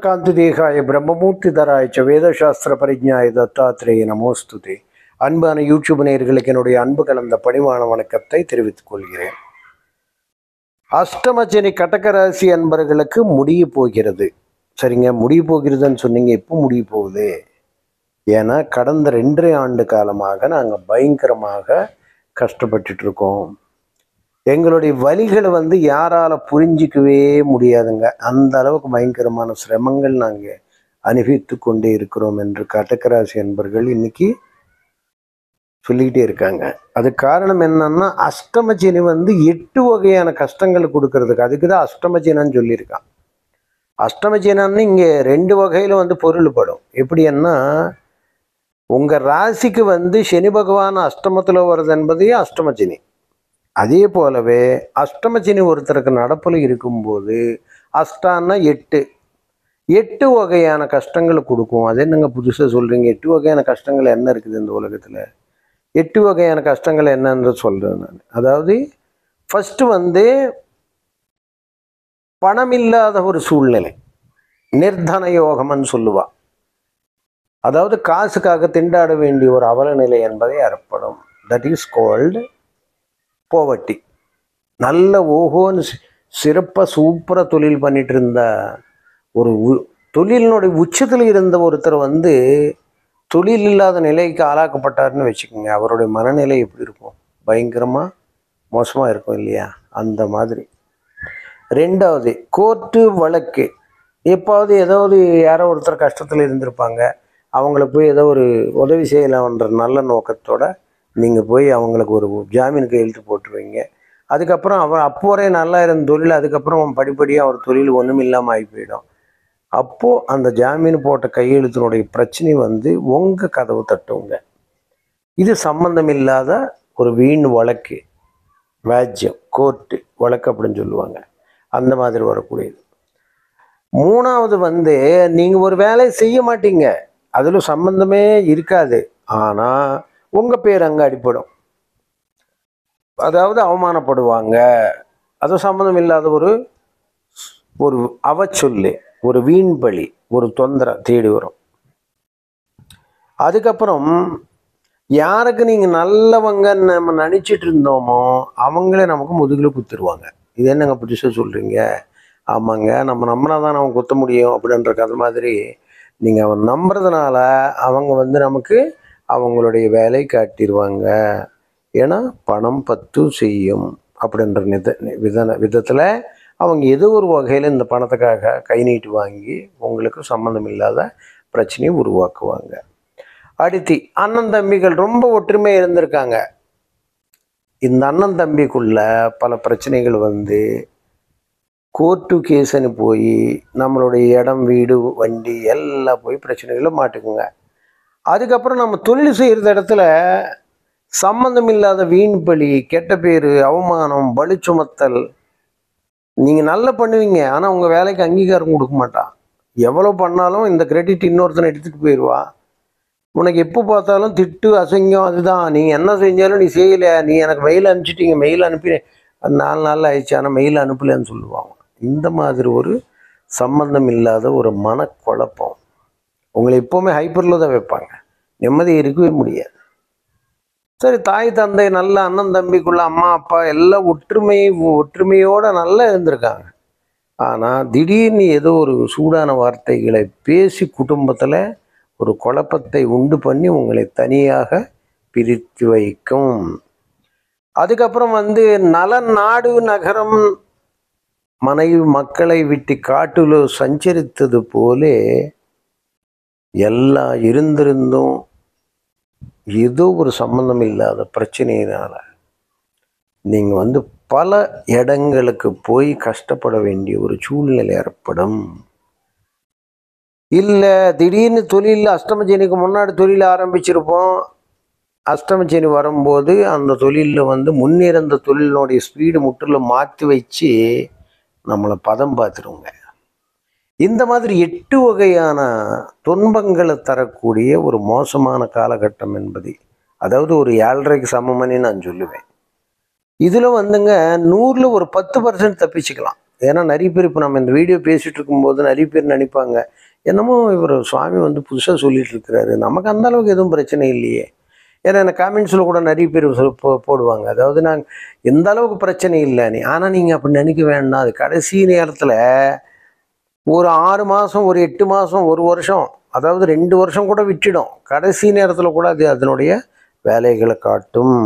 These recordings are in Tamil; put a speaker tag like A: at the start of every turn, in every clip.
A: காந்திதேகாய பிரம்மமூர்த்திதராய ச வேதசாஸ்திர பரிஜ்ஞாய தத்தாத்ரேய நமோஸ்துதே. அன்பான யூடியூப் நேயர்களுக்கு என்னுடைய அன்பு கலந்த பணிவான வணக்கத்தை தெரிவித்துக் கொள்கிறேன். அஷ்டமச்சனி கடகராசி அன்பர்களுக்கு முடிய போகிறது. சரிங்க, முடிய போகிறதுன்னு சொன்னீங்க, எப்போ முடிய போகுது? ஏன்னா கடந்த 2.5 ஆண்டு காலமாக நாங்கள் பயங்கரமாக கஷ்டப்பட்டுட்டு இருக்கோம். எங்களுடைய வலிகளை யாரால புரிஞ்சிக்கவே முடியாதுங்க. அந்த அளவுக்கு பயங்கரமான சிரமங்கள் நாங்கள் அனுபவித்து கொண்டே இருக்கிறோம் என்று கடகராசி அன்பர்கள் இன்னைக்கு சொல்லிக்கிட்டே இருக்காங்க. அது காரணம் என்னன்னா, அஷ்டமச்சனி 8 வகையான கஷ்டங்கள் கொடுக்கறதுக்கு, அதுக்கு தான் அஷ்டமச்சனன்னு சொல்லியிருக்கான். அஷ்டமச்சனன்னு இங்கே 2 வகையில் பொருள்படும். எப்படின்னா, உங்கள் ராசிக்கு சனி பகவான் அஷ்டமத்தில் வருது என்பதே அஷ்டமச்சனி. அதே போலவே அஷ்டமச்சனி ஒருத்தருக்கு நடப்பில் இருக்கும்போது அஷ்டான்னா 8 வகையான கஷ்டங்களை கொடுக்கும். அது என்னங்க புதுசாக சொல்கிறீங்க? 8 வகையான கஷ்டங்கள் என்ன இருக்குது இந்த உலகத்தில்? 8 வகையான கஷ்டங்கள் என்னன்னு சொல்கிறேன் நான். அதாவது ஃபஸ்ட்டு பணம் இல்லாத ஒரு சூழ்நிலை, நிர்தன யோகம்னு சொல்லுவா. அதாவது காசுக்காக திண்டாட வேண்டிய ஒரு அவல நிலை என்பதை ஏற்படும். That is called போவர்ட்டி. நல்ல ஓஹோன்னு சிறப்பாக சூப்பராக தொழில் பண்ணிட்டு இருந்த ஒரு தொழிலினுடைய உச்சத்தில் இருந்த ஒருத்தர் தொழில் இல்லாத நிலைக்கு ஆளாக்கப்பட்டார்னு வச்சுக்கோங்க. அவருடைய மனநிலை எப்படி இருக்கும்? பயங்கரமாக மோசமாக இருக்கும் இல்லையா? அந்த மாதிரி. 2வது கோர்ட்டு வழக்கு. எப்பாவது ஏதாவது யாரோ ஒருத்தர் கஷ்டத்தில் இருந்திருப்பாங்க, அவங்கள போய் ஏதோ ஒரு உதவி செய்யலாம்ன்ற நல்ல நோக்கத்தோட நீங்கள் போய் அவங்களுக்கு ஒரு ஜாமீனுக்கு எழுத்து போட்டுருவீங்க. அதுக்கப்புறம் அவர் அப்போ வரை நல்லா இருந்த தொழில், அதுக்கப்புறம் படிப்படியாக அவர் தொழில் ஒன்றும் இல்லாமல் ஆகி போயிடும். அப்போது அந்த ஜாமீன் போட்ட கையெழுத்தினுடைய பிரச்சனை உங்கள் கதவு தட்டுங்க. இது சம்பந்தம் இல்லாத ஒரு வீண் வழக்கு, வேஜ்யம், கோர்ட்டு வழக்கு அப்படின்னு சொல்லுவாங்க. அந்த மாதிரி வரக்கூடியது. 3வது நீங்கள் ஒரு வேலையை செய்ய மாட்டீங்க, அதில் சம்பந்தமே இருக்காது, ஆனால் உங்கள் பேர் அங்கே அடிப்படும். அதாவது அவமானப்படுவாங்க. அது சம்மந்தம் இல்லாத ஒரு அவச்சொல்லு, ஒரு வீண்பழி, ஒரு தொந்தரை தேடி வரும். அதுக்கப்புறம் யாருக்கு நீங்கள் நல்லவங்க நம்ம நினச்சிட்டு இருந்தோமோ அவங்களே நமக்கு முதுகில் குத்திடுவாங்க. இது என்னங்க புதுசாக சொல்கிறீங்க? ஆமாங்க, நம்ம நம்பினா தான் அவன் குத்த முடியும் அப்படின்ற அந்த மாதிரி. நீங்கள் அவன் நம்புறதுனால அவங்க நமக்கு அவங்களுடைய வேலை காட்டிடுவாங்க. ஏன்னா பணம் பத்து செய்யும் அப்படின்ற விதத்தில் அவங்க ஏதோ ஒரு வகையில் இந்த பணத்துக்காக கை நீட்டு வாங்கி உங்களுக்கு சம்மந்தம் இல்லாத பிரச்சனையை உருவாக்குவாங்க. அடுத்து அண்ணன் தம்பிகள் ரொம்ப ஒற்றுமை இருந்திருக்காங்க. இந்த அண்ணன் தம்பிக்குள்ள பல பிரச்சனைகள் கோர்ட்டு கேஸுன்னு போய் நம்மளுடைய இடம், வீடு, வண்டி எல்லாம் போய் பிரச்சனைகளும் மாட்டுக்குங்க. அதுக்கப்புறம் நம்ம தொழில் செய்கிற இடத்துல சம்பந்தம் இல்லாத வீண் பழி, கெட்ட பேர், அவமானம், பலி சுமத்தல். நீங்கள் நல்லா பண்ணுவீங்க, ஆனால் உங்கள் வேலைக்கு அங்கீகாரம் கொடுக்க மாட்டான். எவ்வளோ பண்ணாலும் இந்த கிரெடிட் இன்னொருத்தனை எடுத்துகிட்டு போயிடுவா. உனக்கு எப்போ பார்த்தாலும் திட்டு, அசிங்கம். அதுதான், நீங்கள் என்ன செஞ்சாலும் நீ செய்யலை, நீ எனக்கு மெயில் அனுப்பிச்சிட்டீங்க, மெயில் அனுப்பி 4 நாள் ஆயிடுச்சு ஆனால் மெயில் அனுப்பலைன்னு சொல்லுவாங்க. இந்த மாதிரி ஒரு சம்பந்தம் இல்லாத ஒரு மனக்குழப்பம் உங்களை எப்போவுமே ஹைப்பரில் தான் வைப்பாங்க. நிம்மதி இருக்கவே முடியாது. சரி, தாய் தந்தை நல்ல அண்ணன் தம்பிக்குள்ள அம்மா அப்பா எல்லாம் ஒற்றுமையோடு நல்லா இருந்திருக்காங்க. ஆனால் திடீர்னு ஏதோ ஒரு சூடான வார்த்தைகளை பேசி குடும்பத்தில் ஒரு குழப்பத்தை உண்டு பண்ணி உங்களை தனியாக பிரித்து வைக்கும். அதுக்கப்புறம் நாடு நகரம் மனைவி மக்களை விட்டு காட்டில் சஞ்சரித்தது போலே எல்லாம் இருந்திருந்தும் ஏதோ ஒரு சம்பந்தம் இல்லாத பிரச்சனையினால நீங்கள் பல இடங்களுக்கு போய் கஷ்டப்பட வேண்டிய ஒரு சூழ்நிலை ஏற்படும். இல்லை, திடீர்னு தொழில் அஷ்டமச்சனிக்கு முன்னாடி தொழில் ஆரம்பிச்சிருப்போம். அஷ்டமச்சனி வரும்போது அந்த தொழிலில் முன்னிருந்த தொழிலினுடைய ஸ்பீடு முற்றிலும் மாற்றி வச்சு நம்மளை பதம் பார்த்துருவோங்க. இந்த மாதிரி 8 வகையான துன்பங்களை தரக்கூடிய ஒரு மோசமான காலகட்டம் என்பது, அதாவது ஒரு 7.5க்கு சமம்னு நான் சொல்லுவேன். இதில் வந்துங்க 100ல் ஒரு 10% தப்பிச்சுக்கலாம். ஏன்னா நிறைய பேர் இப்போ நம்ம இந்த வீடியோ பேசிகிட்டு இருக்கும்போது நிறைய பேர் நினைப்பாங்க, என்னமோ இவர் சுவாமி வந்து புதுசாக சொல்லிட்டு இருக்கிறாரு, நமக்கு அந்த அளவுக்கு எதுவும் பிரச்சனை இல்லையே. ஏன்னா எனக்கு காமெண்ட்ஸில் கூட நிறைய பேர் போடுவாங்க, அதாவது நாங்கள் எந்த அளவுக்கு பிரச்சனை இல்லைன்னு. ஆனால் நீங்கள் அப்படி நினைக்க வேண்டாம். அது கடைசி நேரத்தில் ஒரு 6 மாதம், ஒரு 8 மாதம், ஒரு வருஷம், அதாவது 2 வருஷம் கூட விட்டுடும். கடைசி நேரத்தில் கூட அது அதனுடைய வேலைகளை காட்டும்.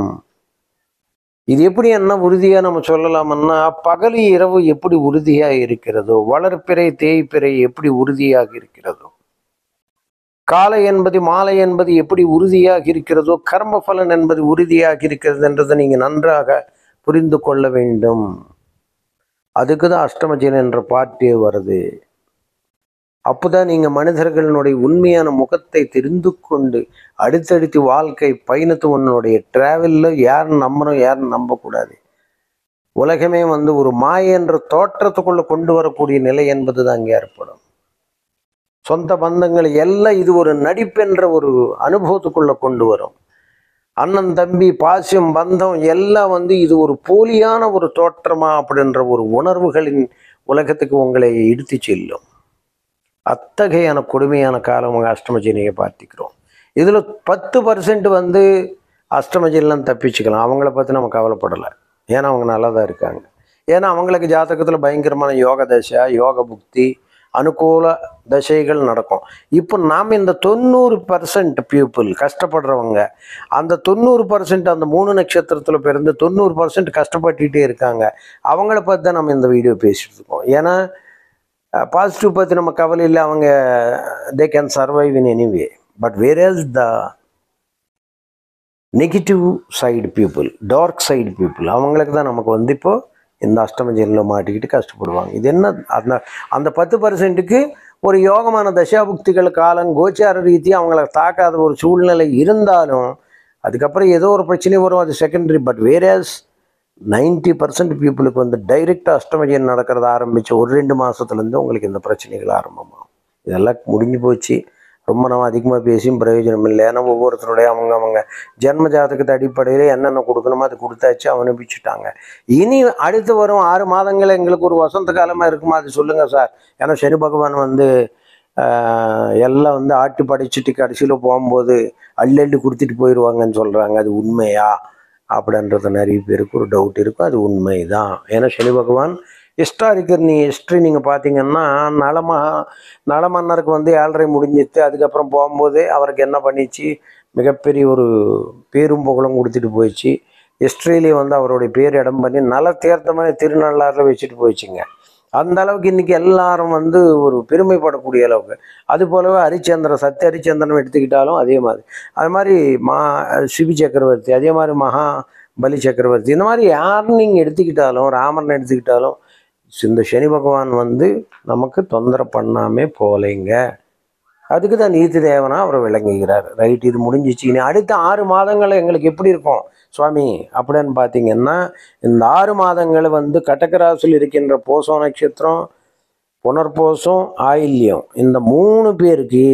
A: இது எப்படி என்ன உறுதியாக நம்ம சொல்லலாம்னா, பகல் இரவு எப்படி உறுதியாக இருக்கிறதோ, வளர்ப்பிறை தேய்ப்பிறை எப்படி உறுதியாக இருக்கிறதோ, காலை என்பது மாலை என்பது எப்படி உறுதியாக இருக்கிறதோ, கர்ம பலன் என்பது உறுதியாக இருக்கிறது என்றதை நீங்கள் நன்றாக புரிந்து கொள்ள வேண்டும். அதுக்கு தான் அஷ்டமஜன் என்ற பாட்டியே வருது. அப்போதான் நீங்கள் மனிதர்களுடைய உண்மையான முகத்தை தெரிந்து கொண்டு அடுத்தடுத்து வாழ்க்கை பயணத்து உன்னுடைய டிராவலில் யாரும் நம்பணும், யாரும் நம்பக்கூடாது. உலகமே வந்து ஒரு மாய என்ற தோற்றத்துக்குள்ள கொண்டு வரக்கூடிய நிலை என்பது தான் அங்கே ஏற்படும். சொந்த பந்தங்கள் எல்லாம் இது ஒரு நடிப்பென்ற ஒரு அனுபவத்துக்குள்ள கொண்டு வரும். அண்ணன் தம்பி பாசியம் பந்தம் எல்லாம் வந்து இது ஒரு போலியான ஒரு தோற்றமா அப்படின்ற ஒரு உணர்வுகளின் உலகத்துக்கு உங்களை இழுத்து செல்லும். அத்தகையான கொடுமையான காலம் அஷ்டமஜனியை பார்த்துக்கிறோம். இதில் 10% வந்து அஷ்டமஜனிலாம் தப்பிச்சுக்கலாம். அவங்கள பற்றி நம்ம கவலைப்படலை. ஏன்னா அவங்க நல்லா தான் இருக்காங்க. ஏன்னா அவங்களுக்கு ஜாதகத்தில் பயங்கரமான யோக தசை, யோக புக்தி, அனுகூல தசைகள் நடக்கும். இப்போ நாம் இந்த 90% பீப்புள் கஷ்டப்படுறவங்க, அந்த 90% அந்த 3 நட்சத்திரத்தில் பிறந்து 90% கஷ்டப்பட்டுகிட்டே இருக்காங்க. அவங்கள பற்றி தான் நம்ம இந்த வீடியோ பேசிகிட்டு இருக்கோம். ஏன்னா பாசிட்டிவ் பற்றி நம்ம கவலை இல்லை, அவங்க they can survive in anyway. But where's the negative side people, dark side people, அவங்களுக்கு தான் நமக்கு வந்து இப்போ இந்த அஷ்டமஜனில் மாட்டிக்கிட்டு கஷ்டப்படுவாங்க. இது என்ன, அந்த 10%க்கு ஒரு யோகமான தசாபுக்திகள் காலம் கோச்சார ரீதியாக அவங்கள தாக்காத ஒரு சூழ்நிலை இருந்தாலும் அதுக்கப்புறம் ஏதோ ஒரு பிரச்சனை வரும், அது செகண்டரி. பட் வேர்எஸ் 90% பீப்புளுக்கு வந்து டைரெக்டாக அஷ்டமஜன் நடக்கிறத ஆரம்பித்த ஒரு 2 மாதத்துலேருந்து உங்களுக்கு இந்த பிரச்சனைகள் ஆரம்பமாகும். இதெல்லாம் முடிஞ்சு போச்சு. ரொம்ப நம்ம அதிகமாக பேசியும் பிரயோஜனம் இல்லை. ஏன்னா ஒவ்வொருத்தருடைய அவங்க ஜென்ம ஜாதகத்தை அடிப்படையில் என்னென்ன கொடுக்கணுமோ அது கொடுத்தாச்சு, அனுப்பிச்சுட்டாங்க. இனி அடுத்து வரும் 6 மாதங்கள் எங்களுக்கு ஒரு வசந்த காலமாக இருக்குமா, அது சொல்லுங்கள் சார். ஏன்னா சனி பகவான் வந்து எல்லாம் வந்து ஆட்டி படைச்சிட்டு கடைசியில் போகும்போது அள்ளி கொடுத்துட்டு போயிடுவாங்கன்னு சொல்கிறாங்க. அது உண்மையா அப்படின்றது நிறைய பேருக்கு ஒரு டவுட் இருக்கும். அது உண்மை தான். ஏன்னா சனி பகவான் ஹிஸ்ட்ரி நீங்கள் பார்த்தீங்கன்னா நலமன்னருக்கு வந்து 7.5 முடிஞ்சிட்டு அதுக்கப்புறம் போகும்போது அவருக்கு என்ன பண்ணிச்சு, மிகப்பெரிய ஒரு பேரும் புகழும் கொடுத்துட்டு போயிடுச்சு. ஹிஸ்ட்ரியிலே வந்து அவருடைய பேர் இடம் பண்ணி நல தேர்த்தமான திருநள்ளாறில் வச்சுட்டு போயிடுச்சுங்க. அந்த அளவுக்கு இன்றைக்கி எல்லாரும் வந்து ஒரு பெருமைப்படக்கூடிய அளவுக்கு. அது போலவே ஹரிச்சந்திரன், சத்ய ஹரிச்சந்திரன் எடுத்துக்கிட்டாலும் அதே மாதிரி, அது மாதிரி சிவி சக்கரவர்த்தி, அதே மாதிரி மகாபலி சக்கரவர்த்தி, இந்த மாதிரி யாருன்னு நீங்கள் எடுத்துக்கிட்டாலும், ராமன் எடுத்துக்கிட்டாலும் இந்த சனி பகவான் வந்து நமக்கு தொந்தரவு பண்ணாமே போலைங்க. அதுக்கு தான் நீதி தேவனா அவர் விளங்குகிறார். ரைட், இது முடிஞ்சிச்சு. இனி அடுத்த 6 மாதங்கள் எங்களுக்கு எப்படி இருக்கும் சுவாமி அப்படின்னு பார்த்தீங்கன்னா, இந்த 6 மாதங்கள் வந்து கடகராசியில் இருக்கின்ற பூச நட்சத்திரம், புனர்பூசம், ஆயில்யம், இந்த 3 பேருக்கு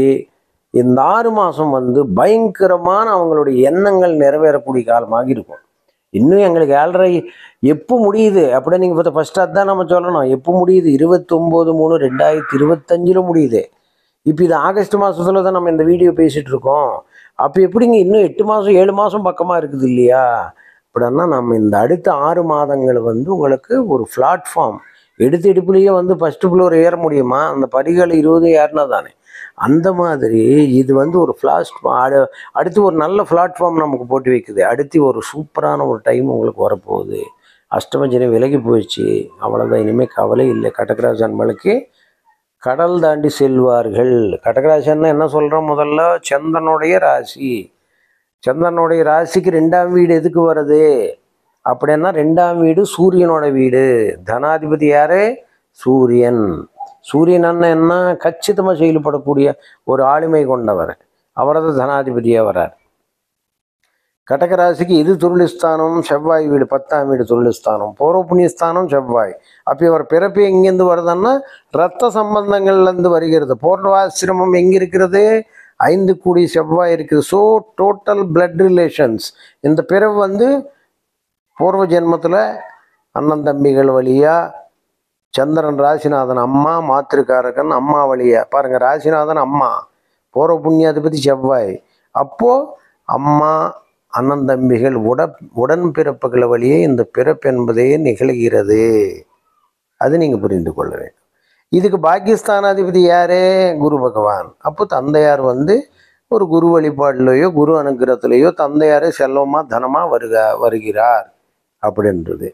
A: இந்த 6 மாதம் வந்து பயங்கரமான அவங்களுடைய எண்ணங்கள் நிறைவேறக்கூடிய காலமாக இருக்கும். இன்னும் எங்களுக்கு 7.5 எப்போ முடியுது அப்படின்னு நீங்கள் பார்த்தா ஃபஸ்ட்டு அதுதான் நம்ம சொல்லணும். எப்போ முடியுது? 29/3/2025 முடியுது. இப்போ இது ஆகஸ்ட் மாதத்தில் தான் நம்ம இந்த வீடியோ பேசிகிட்டு இருக்கோம். அப்போ எப்படிங்க இன்னும் 8 மாதம் 7 மாதம் பக்கமாக இருக்குது இல்லையா? அப்படின்னா நம்ம இந்த அடுத்த 6 மாதங்கள் வந்து உங்களுக்கு ஒரு பிளாட்ஃபார்ம் எடுப்புலேயே வந்து ஃபஸ்ட்டு ஃப்ளோர் ஏற முடியுமா? அந்த படிகள் 20 ஏறினா தானே. அந்த மாதிரி இது வந்து ஒரு அடுத்து ஒரு நல்ல பிளாட்ஃபார்ம் நமக்கு போட்டு வைக்குது. அடுத்து ஒரு சூப்பரான ஒரு டைம் உங்களுக்கு வரப்போகுது. அஷ்டமஜனி விலகி போயிடுச்சு, அவ்வளோதான். இனிமேல் கவலை இல்லை. கடகராசி அன்பர்களுக்கு கடல் தாண்டி செல்வார்கள். கடகராசின்னா என்ன சொல்கிறோம்? முதல்ல சந்திரனுடைய ராசி. சந்திரனுடைய ராசிக்கு 2ஆம் வீடு எதுக்கு வருது அப்படின்னா, 2ஆம் வீடு சூரியனோட வீடு. தனாதிபதி யாரு? சூரியன். சூரியன் என்ன கச்சிதமாக செயல்படக்கூடிய ஒரு ஆளுமை கொண்டவர். அவரது தனாதிபதியாக வரார். கடகராசிக்கு இது துருளிஸ்தானம், செவ்வாய் வீடு, 10ஆம் வீடு துருளிஸ்தானம், பூர்வ புண்ணியஸ்தானம் செவ்வாய். அப்போ இவர் பிறப்பு எங்கேருந்து வருதுன்னா இரத்த சம்பந்தங்கள்லேருந்து வருகிறது. பூர்வாசிரமம் எங்கே இருக்கிறது? 5 கூடிய செவ்வாய் இருக்குது. So total blood relations. இந்த பிறப்பு வந்து பூர்வ ஜென்மத்தில் அண்ணன் தம்பிகள் வழியாக சந்திரன் ராசிநாதன் அம்மா மாத்திருக்காரகன் அம்மா வழியா பாருங்கள், ராசிநாதன் அம்மா, பூர்வ புண்ணியாதிபதி செவ்வாய். அப்போது அம்மா அண்ணன் தம்பிகள் உடன் பிறப்புகள் வழியே இந்த பிறப்பு என்பதே நிகழ்கிறது. அது நீங்கள் புரிந்து கொள்ள வேண்டும். இதுக்கு பாகிஸ்தானாதிபதி யார்? குரு பகவான். அப்போ தந்தையார் ஒரு குரு வழிபாடுலையோ குரு அனுகிரகத்திலேயோ தந்தையாரே செல்வமாக தனமாக வருகிறார் அப்படின்றது.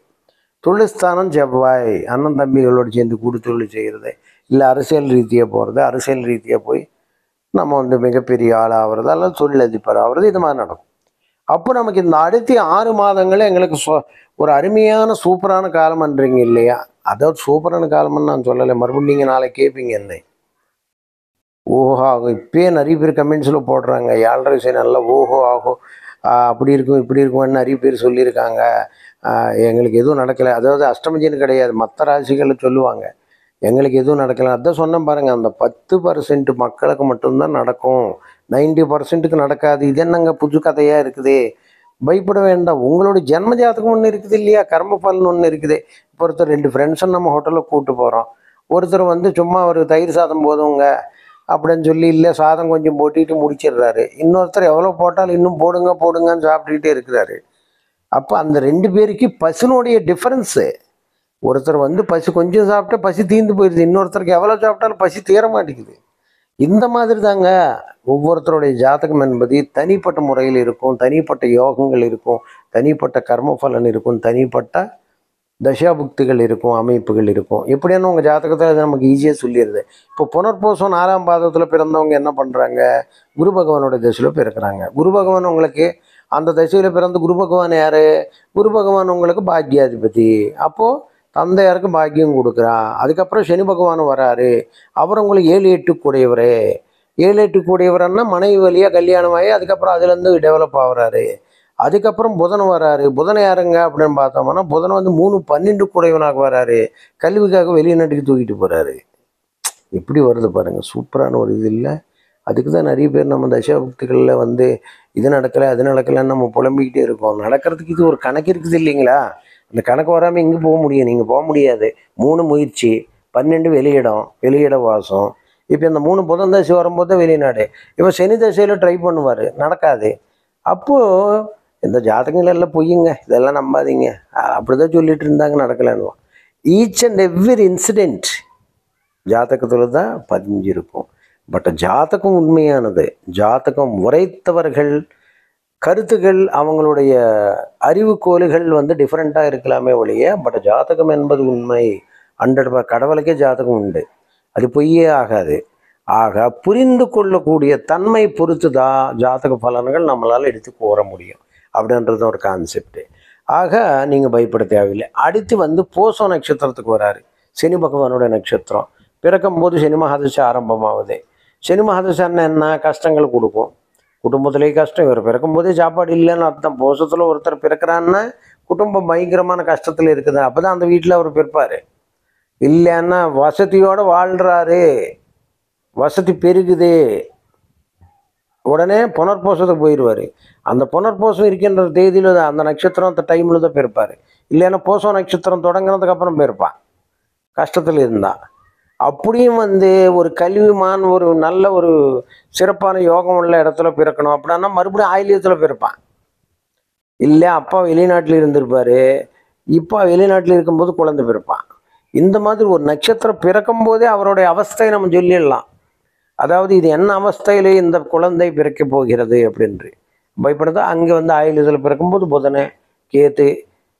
A: தொழில்ஸ்தானம் செவ்வாய், அண்ணன் தம்பிகளோடு சேர்ந்து கூடி தொழில் செய்கிறது, இல்லை அரசியல் ரீதியாக போகிறது, அரசியல் ரீதியாக போய் நம்ம மிகப்பெரிய ஆளாகிறது அல்லது தொழிலதிபர் ஆகிறது, இது மாதிரி நடக்கும். அப்போ நமக்கு இந்த அடுத்த 6 மாதங்களே எங்களுக்கு ஒரு அருமையான சூப்பரான காலம்ன்றீங்க இல்லையா? அதாவது சூப்பரான காலம்னு நான் சொல்லலை, மறுபடியும் நீங்கள் நாளைக்கு கேட்பீங்க என்ன ஓஹோ ஆகும். இப்பயே நிறைய பேர் கமெண்ட்ஸில் போடுறாங்க 7.5 வயசு நல்லா ஓஹோ ஆகும், அப்படி இருக்கும் இப்படி இருக்கும்னு நிறைய பேர் சொல்லியிருக்காங்க. எங்களுக்கு எதுவும் நடக்கலை, அதாவது அஷ்டமஜின்னு கிடையாது, மற்ற ராசிகளை சொல்லுவாங்க எங்களுக்கு எதுவும் நடக்கலை. அதான் சொன்னேன் பாருங்கள், அந்த 10% மக்களுக்கு மட்டும்தான் நடக்கும், 90%க்கு நடக்காது. இது என்னங்க புது கதையாக இருக்குது? பயப்பட வேண்டாம். உங்களோட ஜென்ம ஜாதகம் ஒன்று இருக்குது இல்லையா, கர்ம பலன் ஒன்று இருக்குது. இப்போ ஒருத்தர் 2 ஃப்ரெண்ட்ஸை நம்ம ஹோட்டலில் கூப்பிட்டு போகிறோம். ஒருத்தர் சும்மா ஒரு தயிர் சாதம் போதுங்க அப்படின்னு சொல்லி இல்லை சாதம் கொஞ்சம் போட்டிட்டு முடிச்சிடுறாரு. இன்னொருத்தர் எவ்வளோ போட்டாலும் இன்னும் போடுங்க போடுங்கன்னு சாப்பிட்டுக்கிட்டே இருக்கிறாரு. அப்போ அந்த 2 பேருக்கு பசினுடைய டிஃப்ரென்ஸு, ஒருத்தர் பசி கொஞ்சம் சாப்பிட்டா பசி தீர்ந்து போயிடுது, இன்னொருத்தருக்கு எவ்வளோ சாப்பிட்டாலும் பசி தீர மாட்டேங்குது. இந்த மாதிரி தாங்க ஒவ்வொருத்தருடைய ஜாதகம் என்பது தனிப்பட்ட முறையில் இருக்கும், தனிப்பட்ட யோகங்கள் இருக்கும், தனிப்பட்ட கர்ம பலன் இருக்கும், தனிப்பட்ட தசாபுக்திகள் இருக்கும், அமைப்புகள் இருக்கும். எப்படியான உங்கள் ஜாதகத்தில் நமக்கு ஈஸியாக சொல்லிடுது. இப்போ புனர்பூசம் 4ஆம் பாதத்தில் பிறந்தவங்க என்ன பண்ணுறாங்க? குரு பகவானோட தசையில் பிறக்கிறாங்க. குரு பகவான் உங்களுக்கு அந்த தசையில் பிறந்த குரு பகவான் யார்? குரு பகவான் உங்களுக்கு பாக்யாதிபதி. அப்போது தந்தையாருக்கு பாக்கியம் கொடுக்குறான். அதுக்கப்புறம் சனி பகவான் வராரு, அவர் உங்களுக்கு 7-8 கூடையவர். 7-8 கூடையவர்னா மனைவி வழியாக கல்யாணமாகி அதுக்கப்புறம் அதுலேருந்து டெவலப் ஆகுறாரு. அதுக்கப்புறம் புதன் வராரு. புதனை யாருங்க அப்படின்னு பார்த்தோம்னா புதன் 3-12 கூடையவனாக வராரு, கல்விக்காக வெளிநாட்டுக்கு தூக்கிட்டு போகிறாரு. எப்படி வருது பாருங்கள், சூப்பரான ஒரு இது இல்லை? அதுக்கு தான் நிறைய பேர் நம்ம தசாபுக்திகளில் இது நடக்கலை அது நடக்கலைன்னு நம்ம புலம்பிக்கிட்டே இருக்கோம். நடக்கிறதுக்கு இது ஒரு கணக்கு இருக்குது இல்லைங்களா? அந்த கணக்கு வராமல் எங்கே போக முடியும்? நீங்கள் போக முடியாது. 3 முயற்சி, 12 வெளியிட வாசம். இப்போ இந்த 3 புதன் தசை வரும்போது தான் வெளிநாடு. இப்போ சனி தசையில் ட்ரை பண்ணுவார், நடக்காது. அப்போது இந்த ஜாதகங்கள் எல்லாம் பொய்யுங்க, இதெல்லாம் நம்பாதீங்க, அப்படி தான் சொல்லிட்டு இருந்தாங்க, நடக்கலைன்னு. ஈச் அண்ட் எவ்ரி இன்சிடெண்ட் ஜாதகத்தில் தான் பதிஞ்சிருக்கும். பட் ஜாதகம் உண்மையானது. ஜாதகம் உரைத்தவர்கள் கருத்துக்கள் அவங்களுடைய அறிவுக்கோள்கள் டிஃப்ரெண்ட்டாக இருக்கலாமே ஒழிய, பட் ஜாதகம் என்பது உண்மை. 100 கடவுளுக்கே ஜாதகம் உண்டு, அது பொய்யே ஆகாது. ஆக புரிந்து கொள்ளக்கூடிய தன்மை பொறுத்து தான் ஜாதக பலன்கள் நம்மளால் எடுத்து கூற முடியும் அப்படின்றது ஒரு கான்செப்டு. ஆக நீங்கள் பயப்பட தேவையில்லை. அடுத்து பூச நட்சத்திரத்துக்கு வராரு. சனி பகவானோட நட்சத்திரம். பிறக்கும் போது சனி மகாதசை ஆரம்பமாகுது. சனி மகாதசைன்னா என்ன? கஷ்டங்கள் கொடுக்கும், குடும்பத்திலேயே கஷ்டம். இவர் பிறக்கும் போதே சாப்பாடு இல்லைன்னு அர்த்தம். பூசத்தில் ஒருத்தர் பிறக்கிறான்னா குடும்பம் பயங்கரமான கஷ்டத்தில் இருக்குது, அப்போ தான் அந்த வீட்டில் அவர் பிறப்பார். இல்லைன்னா வசதியோடு வாழ்கிறாரு, வசதி பெருகுது, உடனே புனர்பூசத்துக்கு போயிடுவார். அந்த புனர்பூசம் இருக்கின்ற தேதியில் அந்த நட்சத்திரம் அந்த டைமில் தான் பிறப்பார். இல்லைன்னா பூசம் நட்சத்திரம் தொடங்கினதுக்கப்புறம் பிறப்பான், கஷ்டத்தில் இருந்தால். அப்படியும் ஒரு கல்விமான் ஒரு நல்ல ஒரு சிறப்பான யோகம் உள்ள இடத்துல பிறக்கணும் அப்படின்னா மறுபடியும் ஆயிலியத்தில் பிறப்பான். இல்லை அப்பா வெளிநாட்டில் இருந்திருப்பார், இப்போ வெளிநாட்டில் இருக்கும்போது குழந்தை பிறப்பான். இந்த மாதிரி ஒரு நட்சத்திரம் பிறக்கும் போதே அவருடைய அவஸ்தையை நம்ம சொல்லிடலாம். அதாவது இது என்ன அவஸ்தையிலே இந்த குழந்தை பிறக்க போகிறது அப்படின்று பயப்படுதா. அங்கே ஆயிலியத்தில் பிறக்கும்போது புதனை கேத்து,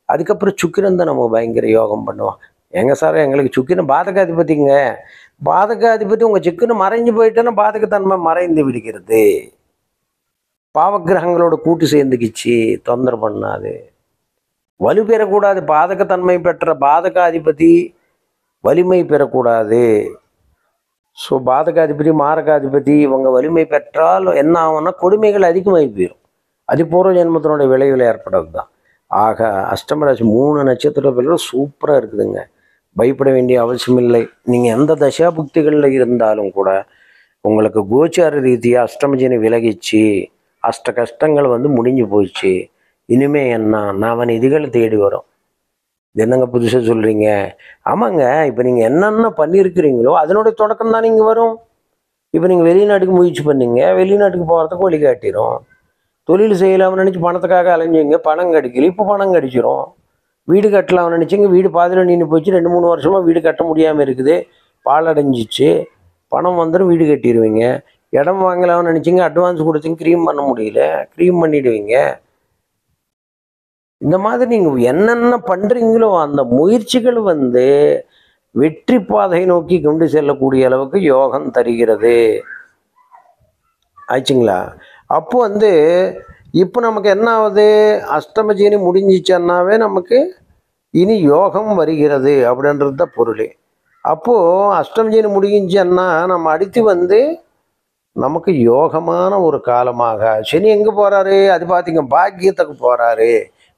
A: அதுக்கப்புறம் சுக்கிரன் தான் நம்ம பயங்கர யோகம் பண்ணுவோம். எங்க சார் எங்களுக்கு சுக்கிரன் பாதகாதிபதிங்க. பாதகாதிபதி உங்கள் சுக்கிரன் மறைஞ்சு போயிட்டேன்னா பாதகத்தன்மை மறைந்து விடுகிறது. பாவக்கிரகங்களோட கூட்டு சேர்ந்துக்கிச்சு, தொந்தரவு பண்ணாது, வலு பெறக்கூடாது. பாதகத்தன்மை பெற்ற பாதகாதிபதி வலிமை பெறக்கூடாது. ஸோ பாதகாதிபதி மாரகாதிபதி இவங்க வலிமை பெற்றால் என்ன ஆகும்னா கொடுமைகள் அதிகமாகி போயிடும். அது பூர்வ ஜென்மத்தினுடைய விளைவில் ஏற்படுறது தான். ஆக அஷ்டமராசி 3 நட்சத்திர சூப்பராக இருக்குதுங்க, பயப்பட வேண்டிய அவசியம் இல்லை. நீங்கள் எந்த தசாபுக்திகளில் இருந்தாலும் கூட உங்களுக்கு கோச்சார ரீதியாக அஷ்டமஜினி விலகிச்சு, அஷ்ட கஷ்டங்கள் முடிஞ்சு போயிடுச்சு. இனிமே என்ன நவநிதிகள் தேடி வரும். இது என்னங்க புதுசாக சொல்கிறீங்க? ஆமாங்க, இப்போ நீங்கள் என்னென்ன பண்ணியிருக்கிறீங்களோ அதனுடைய தொடக்கம் தான் நீங்கள் வரும். இப்போ நீங்கள் வெளிநாட்டுக்கு முயற்சி பண்ணீங்க, வெளிநாட்டுக்கு போகிறதுக்கு வழிகாட்டிடும். தொழில் செய்யலாம்னு நினச்சி பணத்துக்காக அலைஞ்சிங்க, பணம் கிடைக்கல, இப்போ பணம் கிடைச்சிரும். வீடு கட்டலாம்னு நினச்சிங்க, வீடு பாதியில் நின்று போச்சு, 2-3 வருஷமாக வீடு கட்ட முடியாமல் இருக்குது, பாழடைஞ்சிச்சு, பணம் வந்துடும், வீடு கட்டிடுவீங்க. இடம் வாங்கலாம்னு நினச்சிங்க, அட்வான்ஸ் கொடுத்தீங்க, க்ரீம் பண்ண முடியல, க்ரீம் பண்ணிவிடுவீங்க. இந்த மாதிரி நீங்கள் என்னென்ன பண்ணுறீங்களோ அந்த முயற்சிகள் வெற்றி பாதை நோக்கி கொண்டு செல்லக்கூடிய அளவுக்கு யோகம் தருகிறது. ஆச்சுங்களா? அப்போ இப்போ நமக்கு என்ன ஆகுது? அஷ்டமஜீனி முடிஞ்சிச்சன்னாவே நமக்கு இனி யோகம் வருகிறது அப்படின்றது தான் பொருள். அப்போது அஷ்டமஜீனி முடிஞ்சிச்சன்னா நம்ம அடுத்து நமக்கு யோகமான ஒரு காலமாக, சனி எங்கே போகிறாரு? அது பார்த்தீங்க, பாக்கியத்துக்கு போகிறாரு,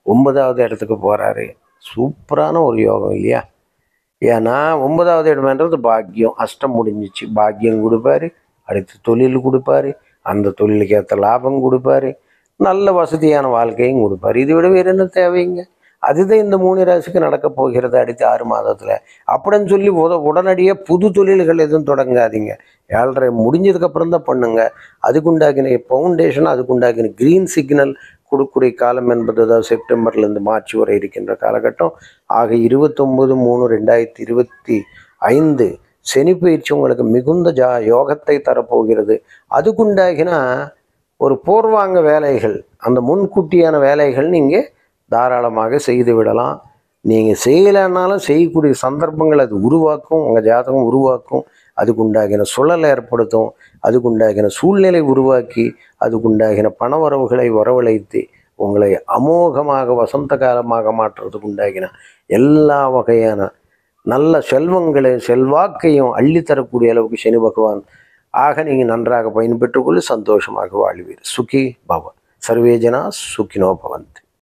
A: 9வது இடத்துக்கு போகிறாரு. சூப்பரான ஒரு யோகம் இல்லையா? ஏன்னா 9வது இடம்ன்றது பாக்கியம். அஷ்டம் முடிஞ்சிச்சு, பாக்கியம் கொடுப்பாரு, அடுத்து தொழில் கொடுப்பாரு, அந்த தொழிலுக்கு ஏற்ற லாபம் கொடுப்பாரு, நல்ல வசதியான வாழ்க்கையும் கொடுப்பாரு. இதை விட வேறு என்ன தேவைங்க? அதுதான் இந்த 3 ராசிக்கு நடக்க போகிறது அடுத்த 6 மாதத்தில். அப்படின்னு சொல்லி உடனடியாக புது தொழில்கள் எதுவும் தொடங்காதீங்க. 7.5 முடிஞ்சதுக்கப்புறம் தான் பண்ணுங்க. அதுக்குண்டாகின ஃபவுண்டேஷன், அதுக்குண்டாகின க்ரீன் சிக்னல் கொடுக்கூடிய காலம் என்பது தான் செப்டம்பர்லேருந்து மார்ச் வரை இருக்கின்ற காலகட்டம். ஆக 29/3/2025 சனி பயிற்சி உங்களுக்கு மிகுந்த யோகத்தை தரப்போகிறது. அதுக்குண்டாகின ஒரு பூர்வாங்க வேலைகள், அந்த முன்கூட்டியான வேலைகள் நீங்கள் தாராளமாக செய்து விடலாம். நீங்கள் செய்யலைன்னாலும் செய்யக்கூடிய சந்தர்ப்பங்கள் அது உருவாக்கும், உங்கள் ஜாதகம் உருவாக்கும், அதுக்குண்டாகின சூழலை ஏற்படுத்தும், அதுக்குண்டாகின சூழ்நிலை உருவாக்கி, அதுக்குண்டாகின பணவரவுகளை வரவழைத்து உங்களை அமோகமாக வசந்த காலமாக மாற்றுறதுக்கு உண்டாகின எல்லா வகையான நல்ல செல்வாக்கையும் அள்ளித்தரக்கூடிய அளவுக்கு சனி பகவான். ஆக நீங்கள் நன்றாக பயன்பெற்றுக்கொண்டு சந்தோஷமாக வாழ்வீர். சுகி பவ. சர்வே ஜனா சுகினோ பவந்தி.